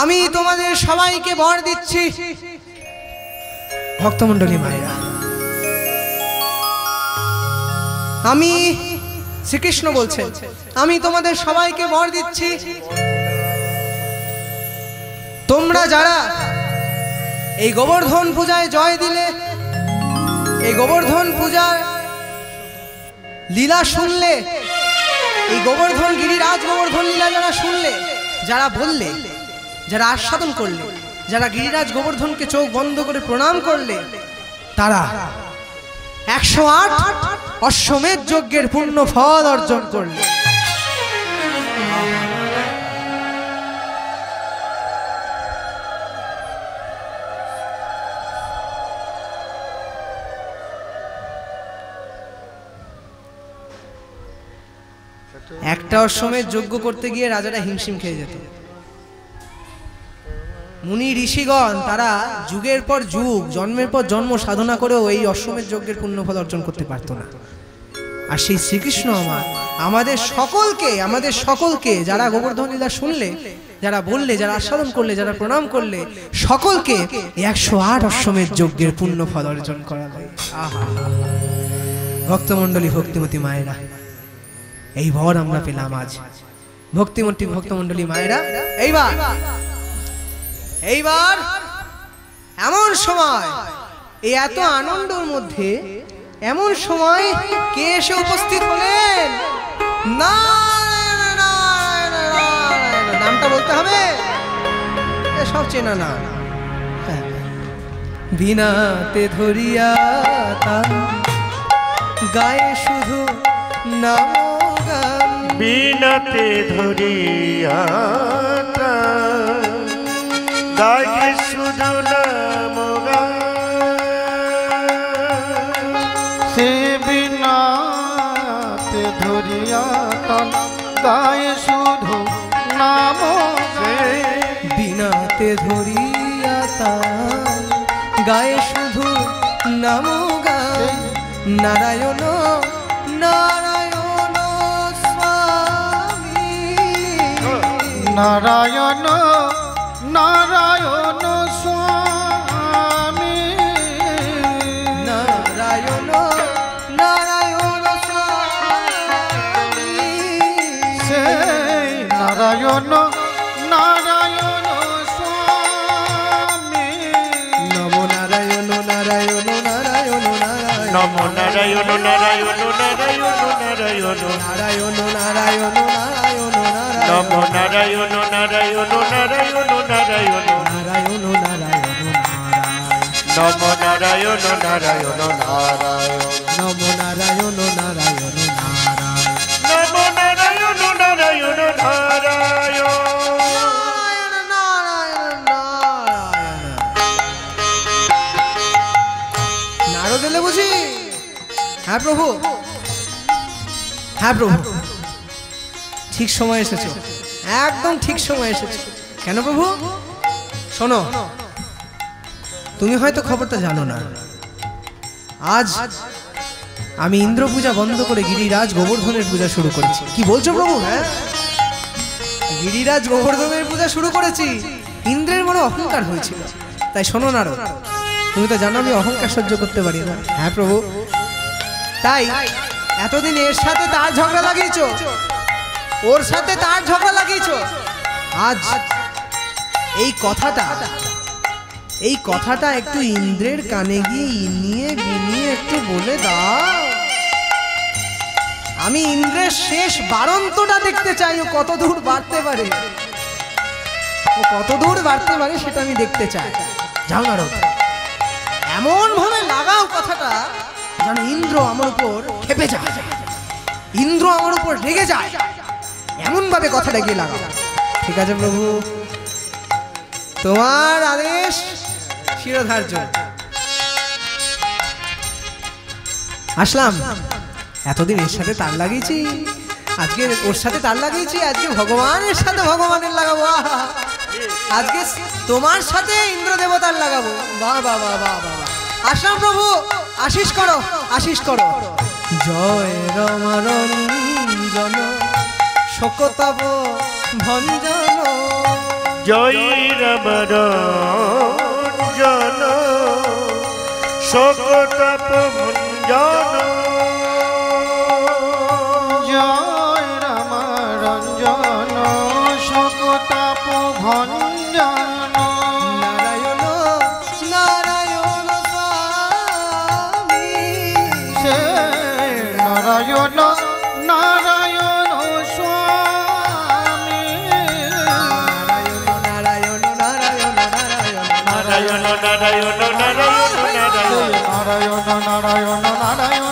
আমি তোমাদের সবাইকে বর দিচ্ছি ভক্তমণ্ডলী মায়েরা। আমি শ্রীকৃষ্ণ বলছেন, আমি তোমাদের সবাইকে বর দিচ্ছি, তোমরা যারা এই গোবর্ধন পূজায় জয় দিলে, এই গোবর্ধন পূজার লীলা শুনলে, এই গোবর্ধন গিরিরাজ গোবর্ধন লীলা যারা শুনলে, যারা বললে, যারা আস্বাদন করলে, যারা গিরিরাজ গোবর্ধনকে চোখ বন্ধ করে প্রণাম করলে, তারা 108 অশ্বমেধ যজ্ঞের পূর্ণ ফল অর্জন করলে। একটা অশ্বমেধ যজ্ঞ করতে গিয়ে রাজারা হিমশিম খেয়ে যেত। মুনি ঋষিগণ তারা যুগের পর যুগ, জন্মের পর জন্ম সাধনা করেও এই অশ্বমেধ যজ্ঞের পুণ্যফল অর্জন করতে পারতো না। আর সেই শ্রীকৃষ্ণ আমাদের সকলকে যারা গোবর্ধন লীলা শুনলে, যারা বললে, যারা আস্বাদন করলে, যারা প্রণাম করলে, সকলকে 108 অশ্বমেধ যজ্ঞের পুণ্যফল অর্জন করাবে। আহা ভক্তমণ্ডলী, ভক্তিমতী মায়েরা, এই ভর আমরা পেলাম আজ। ভক্তমণ্ডলী মায়েরা, এইবার এমন সময়, এই এত আনন্দের মধ্যে এমন সময় কে এসে উপস্থিত হলেন? নামটা বলতে হবে, সব চেনা না। বিনাতে ধরিয়া তার গায়ে শুধু নাম গান, বিনাতে ধরিয়া গায়ে শুধু নাম গান, সে বিনাতে ধরিয়া তার গায়ে শুধু নাম, বিনাতে ধরিয়া তার গায়ে শুধু নাম গান, নারায়ণ নারায়ণ স্বামী, নারায়ণ নারায়ণ স্বামী, নারায়ণ নারায়ণ স্বামী, সেই নারায়ণ নারায়ণ স্বামী, নম নারায়ণ নারায়ণ নারায়ণ নারায়ণ, নম নারায়ণ নারায়ণ নারায়ণ নারায়ণ, নারায়ণ নারায়ণ নারায়ণ নারায়ণ, নম নারায়ণ নারায়ণ নারায়ণ নারায়ণ, নারায়ণ নারায়ণ নম নারায়ণ নারায়ণ নারায়ণ, নম নারায়ণ নারায়ণ নারায়ণ, নম নারায়ণ নারায়ণ নারায়ণ। নারদ এলে বুঝি? হ্যাঁ প্রভু, হ্যাঁ প্রভু, ঠিক সময় এসেছো, একদম ঠিক সময় এসেছো। কেন প্রভু? শোনো, তুমি হয়তো খবরটা জানো না, আজ আমি ইন্দ্র পূজা বন্ধ করে গিরিরাজ গোবর্ধনের পূজা শুরু করেছি। কি বলছো প্রভু? হ্যাঁ, গিরিরাজ গোবর্ধনের পূজা শুরু করেছি। ইন্দ্রের বড় অহংকার হয়েছিল, তাই শোনো নারদ, তুমি তো জানো আমি অহংকার সহ্য করতে পারি না। হ্যাঁ প্রভু, তাই এতদিন এর সাথে তার ঝগড়া লাগিয়েছো, ওর সাথে তার ঝগড়া লাগিয়েছো, আজ এই কথাটা একটু ইন্দ্রের কানে গিয়ে ইনিয়ে বিনিয়ে একটু বলে দাও। আমি ইন্দ্রের শেষ বারন্তটা দেখতে চাই, ও কত দূর বাড়তে পারে, ও কত দূর বাড়তে পারে সেটা আমি দেখতে চাই। যাও নারদ, এমন ভাবে লাগাও কথাটা যেন ইন্দ্র আমার উপর ক্ষেপে যায়, ইন্দ্র আমার উপর রেগে যায়, এমন ভাবে কথাটা গিয়ে লাগাও। ঠিক আছে প্রভু, তোমার আদেশ শিরোধার্য। আসলাম, এতদিন এর সাথে তার লাগিয়েছি, আজকে ওর সাথে তার লাগিয়েছি, আজকে ভগবানের সাথে ভগবানের লাগাবো, আজকে তোমার সাথে ইন্দ্র দেবতার লাগাবো। বাহ বাহ বাহ বাহ বাহ, আসলাম প্রভু, আশীষ করো, আশীষ করো। জয় রমারঞ্জন শোকতাব ভঞ্জন, জয় রাম রঞ্জন শোকতাপ ভঞ্জন জয় রাম রঞ্জন শোকতাপ ভঞ্জন নারায়ণ নারায়ণ স্বামী সে নারায়ণ নারায়ণ স্বামী নারায়ণ নারায়ণ নারায়ণ নারায়ণ নারায়ণ নারায়ণ নারায়ণ নারায়ণ নারায়ণ নারায়ণ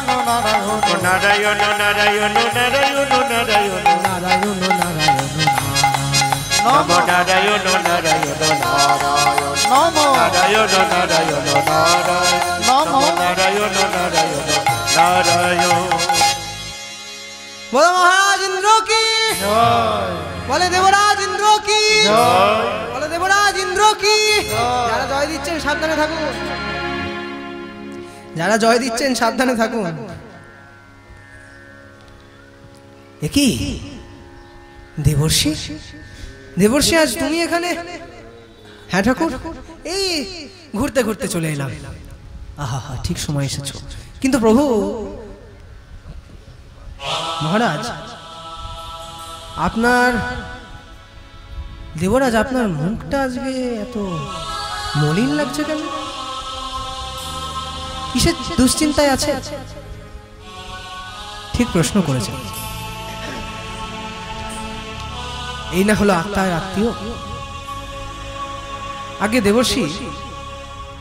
নারায়ণ নারায়ণ নারায়ণ নারায়ণ নারায়ণ নারায়ণ নারায়ণ নম নারায়ণ নারায়ণ নম নারায়ণ নারায়ণ নম নারায়ণ নারায়ণ নারায়ণ বলো মহারাজ ইন্দ্র কি জয় বলে দেবরাজ ইন্দ্র কি জয় বলে দেবরাজ ইন্দ্র কি যারা জয় দিচ্ছেন সাবধানে থাকুন যারা জয় দিচ্ছেন সাবধানে থাকুন কি দেবর্ষি দেবর্ষি আজ তুমি এখানে হ্যাঁ ঠাকুর এই ঘুরতে ঘুরতে চলে এলাম আহা হা ঠিক সময় এসেছো কিন্তু প্রভু মহারাজ আপনার দেবরাজ আপনার মুখটা আজকে এত মলিন লাগছে কেন কিসের দুশ্চিন্তায় আছে ঠিক প্রশ্ন করেছেন এই না হলো আত্মার আত্মীয় আগে দেবর্ষি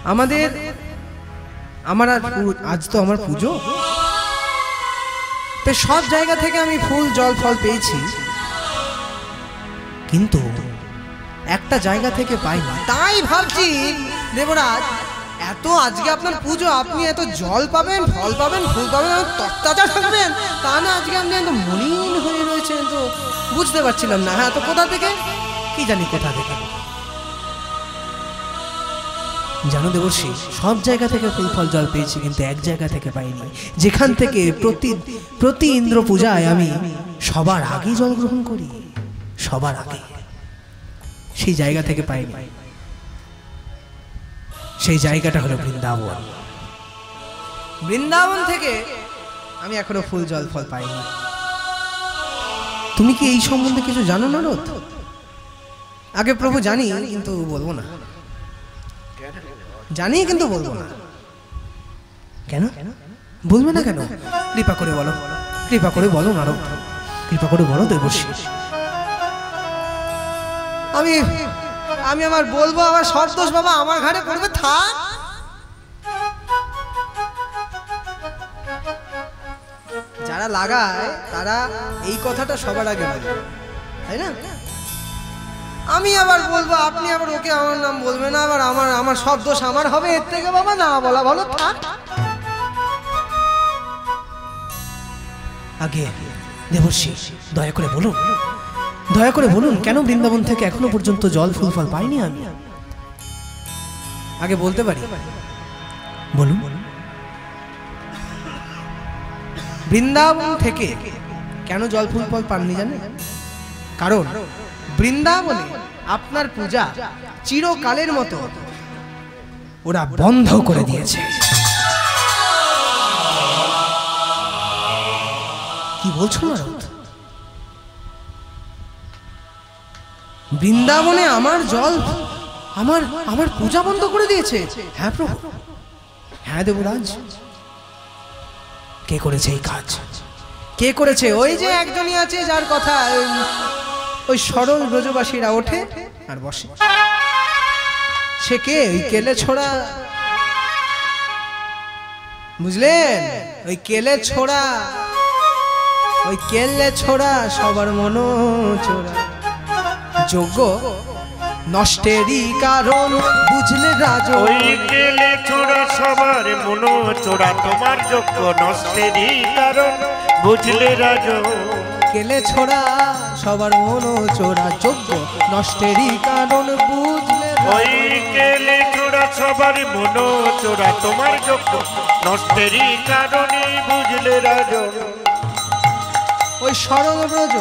আমাদের আজ তো আমার পুজো তো সব জায়গা থেকে আমি ফুল জল ফল পেয়েছি কিন্তু একটা জায়গা থেকে পাইনি তাই ভাবছি দেবরাজ এত আজকে আপনার পুজো আপনি এত জল পাবেন ফল পাবেন ফুল পাবেন তরতাজা থাকবেন তা না আজকে আপনি এত মলিন হয়ে রয়েছেন তো বুঝতে পারছিলাম না হ্যাঁ তো কোথা থেকে কি জানি কোথা থেকে জানো দেবর্ষি সব জায়গা থেকে ফুল ফল জল পেয়েছি কিন্তু এক জায়গা থেকে পাইনি যেখান থেকে প্রতি ইন্দ্র পূজায় আমি সবার আগে জল গ্রহণ করি সবার আগে সেই জায়গা থেকে পাইনি সেই জায়গাটা হলো বৃন্দাবন বৃন্দাবন থেকে আমি এখনো ফুল জল ফল পাইনি তুমি কি এই সম্বন্ধে কিছু জানো নারদ আগে প্রভু জানি কিন্তু বলবো না জানি কিন্তু বলবো না কেন বলবে না কেন কৃপা করে বলো নারদ কৃপা করে বলো দেবর্ষি আমি আমার বলবো আমার সব দোষ বাবা আমার ঘাড়ে পড়বে থাক যারা লাগায় তারা এই কথাটা সবার আগে বলে তাই না আমি আবার বলবো আপনি আবার ওকে আমার নাম বলবেন না আবার আমার সব দোষ আমার হবে এর থেকে বাবা না বলা ভালো থাক আগে দেবর্ষি দয়া করে বলুন কেন বৃন্দাবন থেকে এখনো পর্যন্ত জল ফুল ফল পাইনি আমি আগে বলতে পারি বলুন বৃন্দাবন থেকে কেন জল ফুল ফল পাননি জানেন কারণ বৃন্দাবনে আপনার পূজা চিরকালের মতো ওরা বন্ধ করে দিয়েছে কি বলছো নারদ বৃন্দাবনে আমার জল আমার পূজা বন্ধ করে দিয়েছে হ্যাঁ প্রভু হ্যাঁ দেবরাজ কে করেছে এই কাজ কে করেছে ওই যে একজনই আছে যার কথা ওই সরল ব্রজবাসীরা ওঠে আর বসে সে কে ওই কেলে ছোড়া বুঝলেন ওই কেলে ছোড়া সবার মন চোরা যোগ্য নষ্টেরই কারণ বুঝলে রাজ ওই কেলে ছোড়া সবার মন চোরা তোমার যোগ্য নষ্টেরই কারণ বুঝলে রাজ কেলে ছোড়া সবার মন চোরা যোগ্য নষ্টেরই কারণ বুঝলে ওই কেলে ছোড়া সবার মন চোরা তোমার যোগ্য নষ্টেরই কারণে বুঝলে রাজ ওই সরল ব্রজ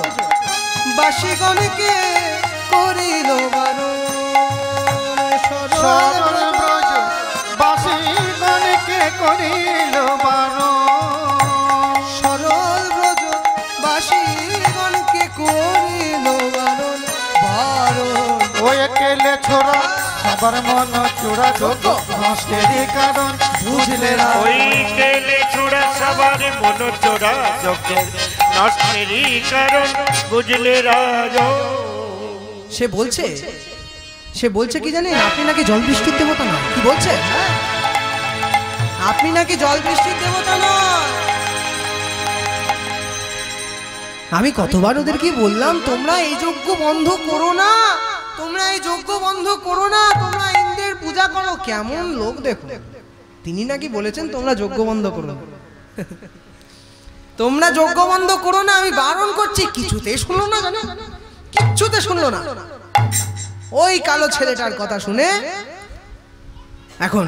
বাসীগণকে করিল বারণ ওই কেলে ছোড়া সবার মন চোরা যোগ্য নষ্টেরই কারণ বুঝলে না ওই কেলে ছোড়া সবার মন চোরা যোগ্যের নষ্টেরই কারণ বুঝলে রাজ। সে বলছে কি জানেন, আপনি নাকি জল বৃষ্টির দেবতা নয়। কি বলছে? আপনি নাকি জল বৃষ্টির দেবতা নয়। আমি কতবার ওদেরকে বললাম তোমরা এই যজ্ঞ বন্ধ করো না, তোমরা এই যজ্ঞ বন্ধ করো না, তোমরা ইন্দ্রের পূজা করো। কেমন লোক দেখো, তিনি নাকি বলেছেন তোমরা যজ্ঞ বন্ধ করো না, তোমরা যজ্ঞ বন্ধ করো না। আমি বারণ করছি, কিছুতেই শুনলো না, জানো, কিচ্ছুতে শুনলো না। ওই কালো ছেলেটার কথা শুনে এখন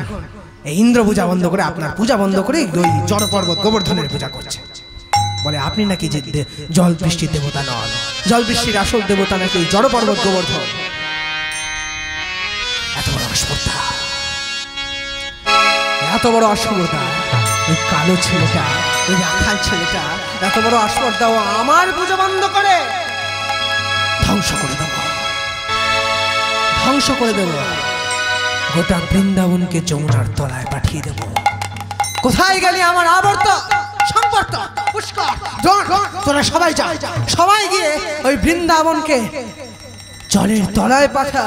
এই ইন্দ্র পূজা বন্ধ করে, আপনার পূজা বন্ধ করে ওই জড় পর্বত গোবর্ধনের পূজা করছে। বলে আপনি নাকি যে জল বৃষ্টির দেবতা নন, জল বৃষ্টির আসল দেবতা নাকি জড় পর্বত গোবর্ধন। এত বড় অসভ্যতা, এত বড় অসভ্যতা, ওই কালো ছেলেটা, ওই রাখাল ছেলেটা এত বড় অসভ্যতা, ও আমার পূজা বন্ধ করে ধ্বংস করে দেব, ধ্বংস করে দেব। গোটা বৃন্দাবনকে যমুনার তলায় পাঠিয়ে দেব। কোথায় গেলি আমার আবর্ত, সম্পর্ক, পুষ্কর, তোরা সবাই যা, সবাই গিয়ে ওই বৃন্দাবনকে জলের তলায় পাঠা।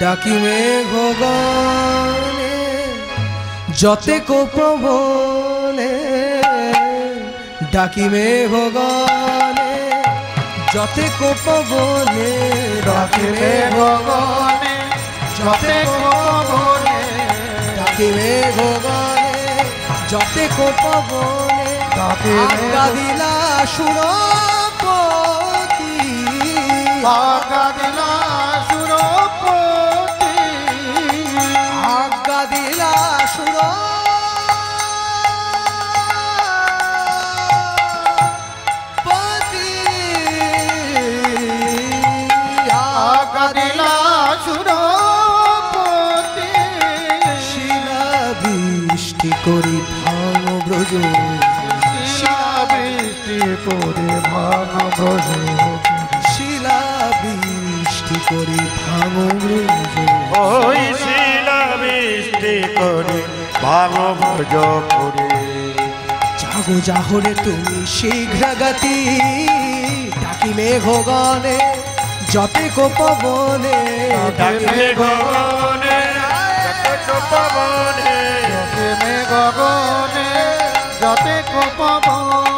ডাকি মেঘ গানে যতে কোপবনে, ডাকি মেঘ গানে যতে কোপবনে, ডাকি মেঘ গানে যতে কোপবনে, ডাকি মেঘ গানে যতে কোপবনে, আজ্ঞা দিলা সুরপতি, আজ্ঞা দিলা সুরপতি, আজ্ঞা দিলা সুরপতি, আজ্ঞা দিলা সুরপতি, শিলা বৃষ্টি করি ভাঙ ব্রজ, শিলা বৃষ্টি করে ভাঙ ব্রজ, শিলা বৃষ্টি করি ভাঙ ব্রজ, ওই শিলা বৃষ্টি করে ভাঙো ভোজ করে। জাগো জাহরে তুমি শীঘ্রগতি, ডাকি মেঘ গানে যতে কোপবনে, ডাকি মেঘ গানে যতে কোপবনে, ডাকি মেঘ গানে যতে কোপবনে,